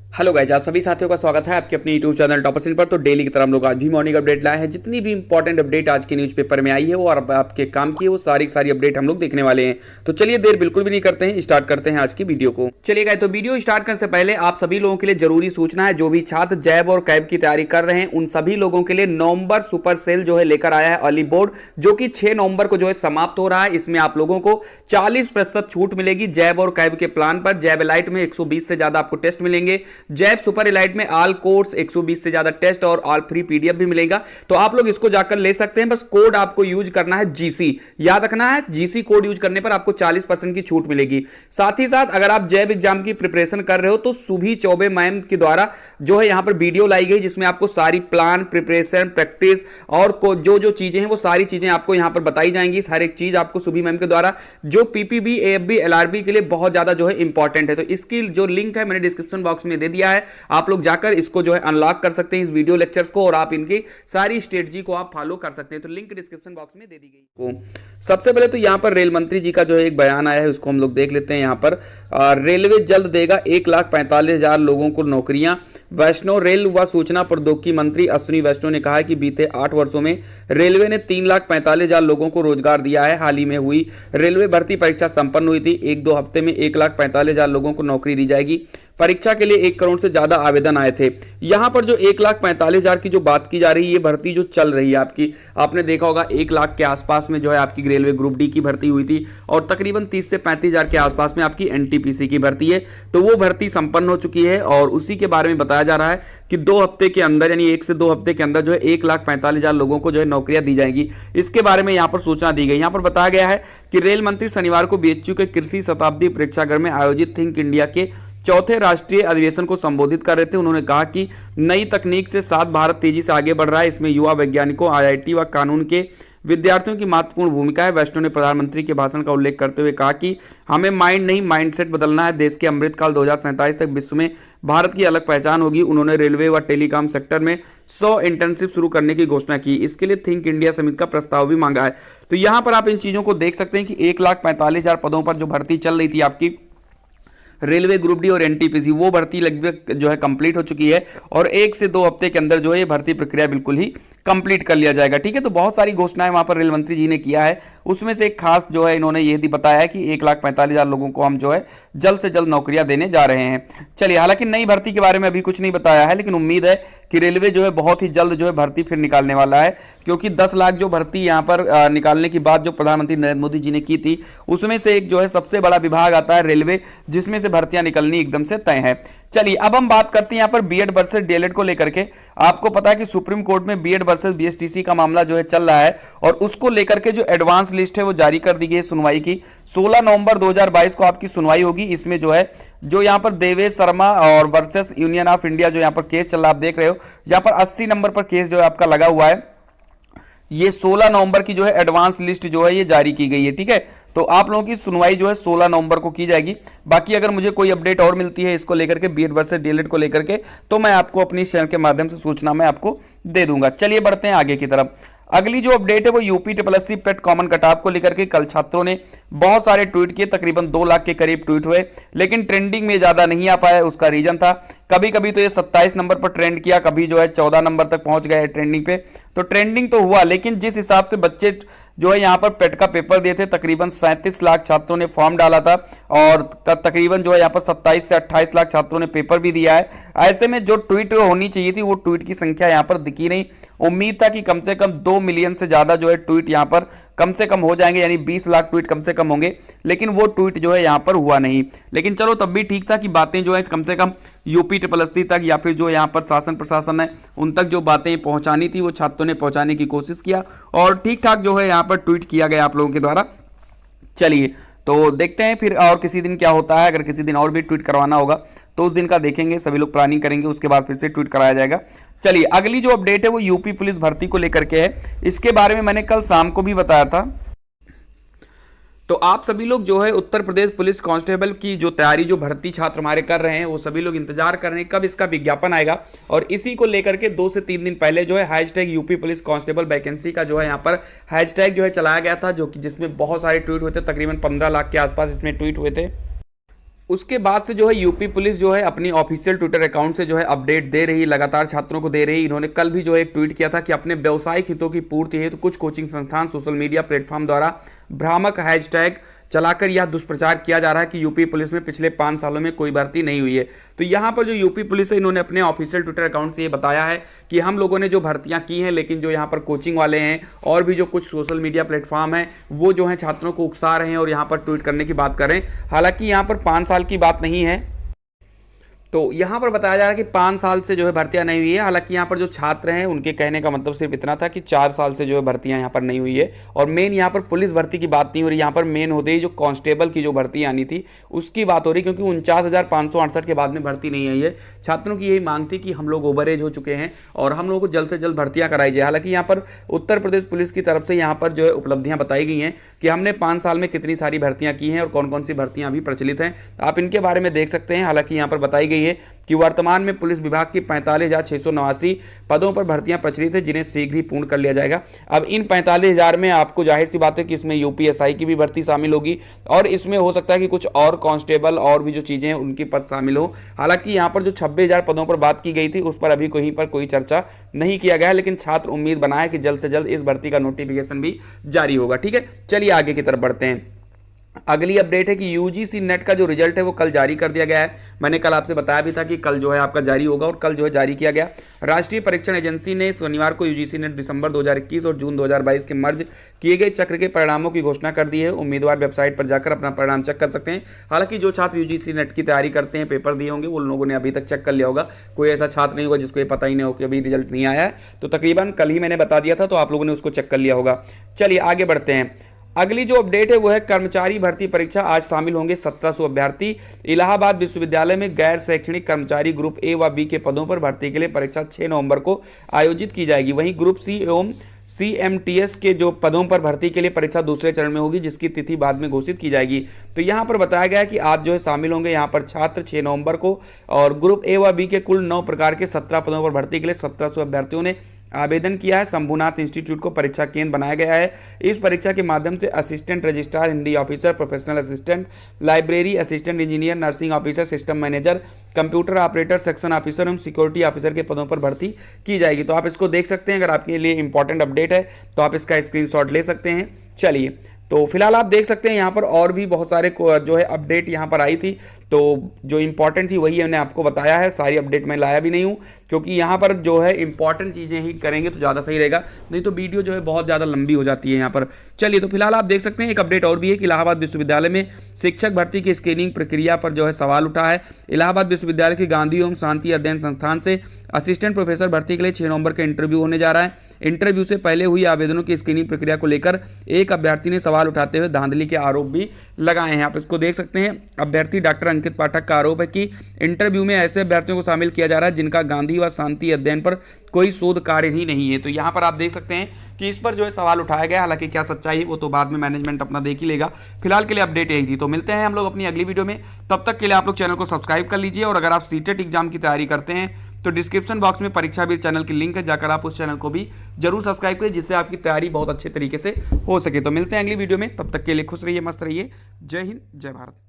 Hello guys, आप सभी साथियों का स्वागत है आपके अपने यूट्यूब चैनल टॉपर्स इन पर। तो डेली की तरह हम लोग आज भी मॉर्निंग अपडेट लाए हैं। जितनी भी इंपॉर्टेंट अपडेट आज के न्यूज़पेपर में आई है वो और आपके काम की है वो सारी सारी अपडेट हम लोग देखने वाले हैं। तो चलिए देर बिल्कुल भी नहीं करते हैं, स्टार्ट करते हैं आज की वीडियो को। चलिए गाइस, तो वीडियो स्टार्ट करने से पहले आप सभी लोगों के लिए जरूरी सूचना है। जो भी छात्र जैब और कैब की तैयारी कर रहे हैं उन सभी लोगों के लिए नवंबर सुपर सेल जो है लेकर आया है अर्ली बोर्ड, जो कि 6 नवंबर को जो है समाप्त हो रहा है। इसमें आप लोगों को 40% छूट मिलेगी जैब और कैब के प्लान पर। जैब एलाइट में 120 से ज्यादा आपको टेस्ट मिलेंगे। जैब सुपर एलाइट में ऑल कोर्स 120 से ज्यादा टेस्ट और ऑल फ्री पीडीएफ भी मिलेगा। तो आप लोग इसको जाकर ले सकते हैं। बस कोड आपको यूज करना है जीसी, याद रखना है जीसी कोड यूज करने पर आपको 40% की छूट मिलेगी। साथ ही साथ अगर आप जैब एग्जाम की प्रिपरेशन कर रहे हो तो सुभी चौबे मैम के द्वारा जो है यहां पर वीडियो लाई गई, जिसमें आपको सारी प्लान, प्रिपरेशन, प्रैक्टिस और जो जो चीजें हैं वो सारी चीजें आपको यहां पर बताई जाएंगी। हर एक चीज आपको सुभी मैम के द्वारा, जो पीपीबी, एएफबी, एलआरबी के लिए बहुत ज्यादा जो है इंपॉर्टेंट है। तो इसकी जो लिंक है मैंने डिस्क्रिप्शन बॉक्स में दे दिया है, आप लोग जाकर इसको जो है अनलॉक कर सकते हैं इस वीडियो लेक्चर्स को, और आप इनकी सारी स्ट्रेटजी को आप फॉलो कर सकते हैं। तो लिंक डिस्क्रिप्शन बॉक्स में दे दी गई को। सबसे पहले तो यहां पर रेल मंत्री जी का जो है एक बयान आया है, उसको हम लोग देख लेते हैं। यहां पर रेलवे जल्द देगा 1,45,000 लोगों को नौकरियां। वैष्णो रेल व सूचना प्रौद्योगिकी मंत्री अश्विनी वैष्णव ने कहा है कि बीते 8 वर्षों में रेलवे ने 3,45,000 लोगों को रोजगार दिया है। हाल ही में हुई रेलवे भर्ती परीक्षा संपन्न हुई थी। 1-2 हफ्ते में 1,45,000 लोगों को नौकरी दी जाएगी। परीक्षा के लिए 1 करोड़ से ज्यादा आवेदन आए थे। यहां पर जो 1,45,000 की जो बात की जा रही है, ये भर्ती जो चल रही है आपकी, आपने देखा होगा 1 लाख के आसपास में जो है आपकी रेलवे ग्रुप डी की भर्ती हुई थी और तकरीबन 30 से 35,000 के आसपास में आपकी एनटीपीसी की भर्ती है। तो वो भर्ती संपन्न हो चुकी है और उसी के बारे में बताया जा रहा है कि 2 हफ्ते के अंदर, यानी 1 से 2 हफ्ते के अंदर जो है 1,45,000 लोगों को जो है नौकरियां दी जाएंगी। इसके बारे में यहां पर सूचना दी गई। यहां पर बताया गया है कि रेल मंत्री शनिवार को बीएचयू के कृषि शताब्दी प्रेक्षागृह में आयोजित थिंक इंडिया के चौथे राष्ट्रीय अधिवेशन को संबोधित कर रहे थे। उन्होंने कहा कि नई तकनीक से साथ भारत तेजी से आगे बढ़ रहा है। इसमें युवा वैज्ञानिकों, आईआईटी व कानून के विद्यार्थियों की महत्वपूर्ण भूमिका है। वैष्णव ने प्रधानमंत्री के भाषण का उल्लेख करते हुए कहा कि हमें माइंड नहीं माइंडसेट बदलना है। देश के अमृतकाल 2047 तक विश्व में भारत की अलग पहचान होगी। उन्होंने रेलवे व टेलीकॉम सेक्टर में 100 इंटर्नशिप शुरू करने की घोषणा की। इसके लिए थिंक इंडिया समिति का प्रस्ताव भी मांगा है। तो यहां पर आप इन चीजों को देख सकते हैं कि 1,45,000 पदों पर जो भर्ती चल रही थी आपकी रेलवे ग्रुप डी और एनटीपीसी, वो भर्ती लगभग जो है कंप्लीट हो चुकी है और 1 से 2 हफ्ते के अंदर जो है ये भर्ती प्रक्रिया बिल्कुल ही कंप्लीट कर लिया जाएगा। ठीक है, तो बहुत सारी घोषणाएं वहां पर रेल मंत्री जी ने किया है। उसमें से एक खास जो है इन्होंने ये भी बताया है कि 1,45,000 लोगों को हम जो है जल्द से जल्द नौकरियां देने जा रहे हैं। चलिए, हालांकि नई भर्ती के बारे में अभी कुछ नहीं बताया है, लेकिन उम्मीद है कि रेलवे जो है बहुत ही जल्द जो है भर्ती फिर निकालने वाला है, क्योंकि 10 लाख जो भर्ती यहां पर निकालने की बात जो प्रधानमंत्री नरेंद्र मोदी जी ने की थी, उसमें से एक जो है सबसे बड़ा विभाग आता है रेलवे, जिसमें से भर्तियां निकलनी एकदम से तय है। चलिए, अब हम बात करते हैं यहां पर बीएड वर्सेस डीएलएड को लेकर के। आपको पता है कि सुप्रीम कोर्ट में बीएड वर्सेस बीएसटीसी का मामला जो है चल रहा है और उसको लेकर के जो एडवांस लिस्ट है वो जारी कर दी गई है सुनवाई की। 16 नवंबर 2022 को आपकी सुनवाई होगी। इसमें जो है जो यहां पर देवेश शर्मा और वर्सेस यूनियन ऑफ इंडिया जो यहां पर केस चल रहा है, आप देख रहे हो यहां पर 80 नंबर पर केस जो है आपका लगा हुआ है। ये 16 नवंबर की जो है एडवांस लिस्ट जो है ये जारी की गई है। ठीक है, तो आप लोगों की सुनवाई जो है 16 नवंबर को की जाएगी। बाकी अगर मुझे कोई अपडेट और मिलती है इसको लेकर के, बीएड वर्सेस डीएलएड को लेकर के, तो मैं आपको अपनी चैनल के माध्यम से सूचना मैं आपको दे दूंगा। चलिए बढ़ते हैं आगे की तरफ। अगली जो अपडेट है वो यूपी SSC पेट कॉमन कटऑफ को लेकर के कल छात्रों ने बहुत सारे ट्वीट किए, तकरीबन 2 लाख के करीब ट्वीट हुए, लेकिन ट्रेंडिंग में ज्यादा नहीं आ पाया। उसका रीजन था कभी कभी तो ये 27 नंबर पर ट्रेंड किया, कभी जो है 14 नंबर तक पहुंच गए ट्रेंडिंग पे। तो ट्रेंडिंग तो हुआ, लेकिन जिस हिसाब से बच्चे जो है यहाँ पर पेट का पेपर दिए थे, तकरीबन 37 लाख छात्रों ने फॉर्म डाला था और तकरीबन जो है यहाँ पर 27 से 28 लाख छात्रों ने पेपर भी दिया है। ऐसे में जो ट्वीट होनी चाहिए थी वो ट्वीट की संख्या यहाँ पर दिखी नहीं। उम्मीद था कि कम से कम 2 मिलियन से ज्यादा जो है ट्वीट यहाँ पर कम से कम हो जाएंगे, यानी 20 लाख ट्वीट कम से कम होंगे, लेकिन वो ट्वीट जो है यहाँ पर हुआ नहीं। लेकिन चलो तब भी ठीक था कि बातें जो है कम से कम यूपी SSC तक या फिर जो यहाँ पर शासन प्रशासन है उन तक जो बातें पहुंचानी थी वो छात्रों ने पहुंचाने की कोशिश किया और ठीक ठाक जो है यहाँ पर ट्वीट किया गया आप लोगों के द्वारा। चलिए, तो देखते हैं फिर और किसी दिन क्या होता है। अगर किसी दिन और भी ट्वीट करवाना होगा तो उस दिन का देखेंगे, सभी लोग प्लानिंग करेंगे, उसके बाद फिर से ट्वीट कराया जाएगा। चलिए, अगली जो अपडेट है वो यूपी पुलिस भर्ती को लेकर के है। इसके बारे में मैंने कल शाम को भी बताया था। तो आप सभी लोग जो है उत्तर प्रदेश पुलिस कांस्टेबल की जो तैयारी, जो भर्ती छात्र हमारे कर रहे हैं, वो सभी लोग इंतजार कर रहे हैं कब इसका विज्ञापन आएगा। और इसी को लेकर के 2 से 3 दिन पहले जो है hashtag UP police constable vacancy का जो है यहाँ पर हैशटैग जो है चलाया गया था, जो कि जिसमें बहुत सारे ट्वीट हुए थे, तकरीबन 15 लाख के आसपास इसमें ट्वीट हुए थे। उसके बाद से जो है यूपी पुलिस जो है अपनी ऑफिशियल ट्विटर अकाउंट से जो है अपडेट दे रही, लगातार छात्रों को दे रही। इन्होंने कल भी जो है एक ट्वीट किया था कि अपने व्यवसायिक हितों की पूर्ति हेतु कुछ कोचिंग संस्थान सोशल मीडिया प्लेटफॉर्म द्वारा भ्रामक हैशटैग चलाकर यह दुष्प्रचार किया जा रहा है कि यूपी पुलिस में पिछले 5 सालों में कोई भर्ती नहीं हुई है। तो यहाँ पर जो यूपी पुलिस है, इन्होंने अपने ऑफिशियल ट्विटर अकाउंट से ये बताया है कि हम लोगों ने जो भर्तियां की हैं, लेकिन जो यहाँ पर कोचिंग वाले हैं और भी जो कुछ सोशल मीडिया प्लेटफॉर्म है वो जो है छात्रों को उकसा रहे हैं और यहाँ पर ट्वीट करने की बात कर रहे हैं। हालांकि यहाँ पर 5 साल की बात नहीं है, तो यहाँ पर बताया जा रहा है कि 5 साल से जो है भर्तियां नहीं हुई है। हालांकि यहाँ पर जो छात्र हैं उनके कहने का मतलब सिर्फ इतना था कि 4 साल से जो है भर्तियां यहाँ पर नहीं हुई है। और मेन यहाँ पर पुलिस भर्ती की बात नहीं हो रही, यहाँ पर मेन हो रही जो कांस्टेबल की जो भर्ती आनी थी उसकी बात हो रही, क्योंकि 49,568 के बाद में भर्ती नहीं आई है। छात्रों की यही मांग थी कि हम लोग ओवरेज हो चुके हैं और हम लोगों को जल्द से जल्द भर्तियां कराई जाए। हालांकि यहाँ पर उत्तर प्रदेश पुलिस की तरफ से यहाँ पर जो है उपलब्धियां बताई गई हैं कि हमने 5 साल में कितनी सारी भर्तियां की हैं और कौन कौन सी भर्तियां अभी प्रचलित हैं, आप इनके बारे में देख सकते हैं। हालांकि यहाँ पर बताई गई है कि वर्तमान में पुलिस विभाग की 45,689 पदों पर भर्तियां प्रचलित है, जिन्हें शीघ्र ही पूर्ण कर लिया जाएगा। अब इन 45,000 में आपको जाहिर सी बात है कि इसमें यूपीएसआई की भी भर्ती शामिल होगी और इसमें हो सकता है कि कुछ और कांस्टेबल और भी जो चीज़ें हैं उनकी पद शामिल हो। हालांकि यहाँ पर जो 26,000 पदों पर बात की गई थी उस पर अभी कहीं पर कोई चर्चा नहीं किया गया है, लेकिन छात्र उम्मीद बनाए कि जल्द से जल्द इस भर्ती का नोटिफिकेशन भी जारी होगा। ठीक है, चलिए आगे की तरफ बढ़ते हैं। अगली अपडेट है कि यूजीसी नेट का जो रिजल्ट है वो कल जारी कर दिया गया है। मैंने कल आपसे बताया भी था कि कल जो है आपका जारी होगा और कल जो है जारी किया गया। राष्ट्रीय परीक्षण एजेंसी ने शनिवार को यूजीसी नेट दिसंबर 2021 और जून 2022 के मर्ज किए गए चक्र के परिणामों की घोषणा कर दी है। उम्मीदवार वेबसाइट पर जाकर अपना परिणाम चेक कर सकते हैं। हालांकि जो छात्र यूजीसी नेट की तैयारी करते हैं, पेपर दिए होंगे, उन लोगों ने अभी तक चेक कर लिया होगा। कोई ऐसा छात्र नहीं होगा जिसको ये पता ही नहीं हो कि अभी रिजल्ट नहीं आया है, तो तकरीबन कल ही मैंने बता दिया था, तो आप लोगों ने उसको चेक कर लिया होगा। चलिए आगे बढ़ते हैं। अगली जो अपडेट है वो है कर्मचारी भर्ती परीक्षा। आज शामिल होंगे 1700 अभ्यर्थी। इलाहाबाद विश्वविद्यालय में गैर शैक्षणिक कर्मचारी ग्रुप ए व बी के पदों पर भर्ती के लिए परीक्षा 6 नवंबर को आयोजित की जाएगी। वहीं ग्रुप सी एवं CMTS के जो पदों पर भर्ती के लिए परीक्षा दूसरे चरण में होगी, जिसकी तिथि बाद में घोषित की जाएगी। तो यहाँ पर बताया गया है कि आज जो है शामिल होंगे यहाँ पर छात्र 6 नवंबर को, और ग्रुप ए व बी के कुल 9 प्रकार के 17 पदों पर भर्ती के लिए 1700 अभ्यर्थियों ने आवेदन किया है। शंभुनाथ इंस्टीट्यूट को परीक्षा केंद्र बनाया गया है। इस परीक्षा के माध्यम से assistant registrar, Hindi officer, professional assistant, library assistant engineer, nursing officer, system manager, computer operator, section officer एवं सिक्योरिटी ऑफिसर के पदों पर भर्ती की जाएगी। तो आप इसको देख सकते हैं। अगर आपके लिए इंपॉर्टेंट अपडेट है तो आप इसका स्क्रीनशॉट ले सकते हैं। चलिए, तो फिलहाल आप देख सकते हैं यहाँ पर और भी बहुत सारे जो है अपडेट यहाँ पर आई थी, तो जो इंपॉर्टेंट थी वही मैंने आपको बताया है। सारी अपडेट मैं लाया भी नहीं हूँ, क्योंकि यहाँ पर जो है इंपॉर्टेंट चीज़ें ही करेंगे तो ज़्यादा सही रहेगा, नहीं तो वीडियो जो है बहुत ज़्यादा लंबी हो जाती है यहाँ पर। चलिए, तो फिलहाल आप देख सकते हैं एक अपडेट और भी है कि इलाहाबाद विश्वविद्यालय में शिक्षक भर्ती की स्क्रीनिंग प्रक्रिया पर जो है सवाल उठा है। इलाहाबाद विश्वविद्यालय के गांधी एवं शांति अध्ययन संस्थान से असिस्टेंट प्रोफेसर भर्ती के लिए 6 नवंबर का इंटरव्यू होने जा रहा है। इंटरव्यू से पहले हुई आवेदनों की स्क्रीनिंग प्रक्रिया को लेकर एक अभ्यर्थी ने सवाल उठाते हुए धांधली के आरोप भी लगाए हैं। आप इसको देख सकते हैं। अभ्यर्थी डॉक्टर अंकित पाठक का आरोप है कि इंटरव्यू में ऐसे अभ्यर्थियों को शामिल किया जा रहा है जिनका गांधी व शांति अध्ययन पर कोई शोध कार्य ही नहीं है। तो यहाँ पर आप देख सकते हैं कि इस पर जो है सवाल उठाया गया। हालांकि क्या सच्चाई है वो तो बाद में मैनेजमेंट अपना देख ही लेगा। फिलहाल के लिए अपडेट यही थी। तो मिलते हैं हम लोग अपनी अगली वीडियो में। तब तक के लिए आप लोग चैनल को सब्सक्राइब कर लीजिए, और अगर आप सीटेट एग्जाम की तैयारी करते हैं तो डिस्क्रिप्शन बॉक्स में परीक्षा वीर चैनल की लिंक है, जाकर आप उस चैनल को भी जरूर सब्सक्राइब करिए, जिससे आपकी तैयारी बहुत अच्छे तरीके से हो सके। तो मिलते हैं अगली वीडियो में। तब तक के लिए खुश रहिए, मस्त रहिए। जय हिंद, जय भारत।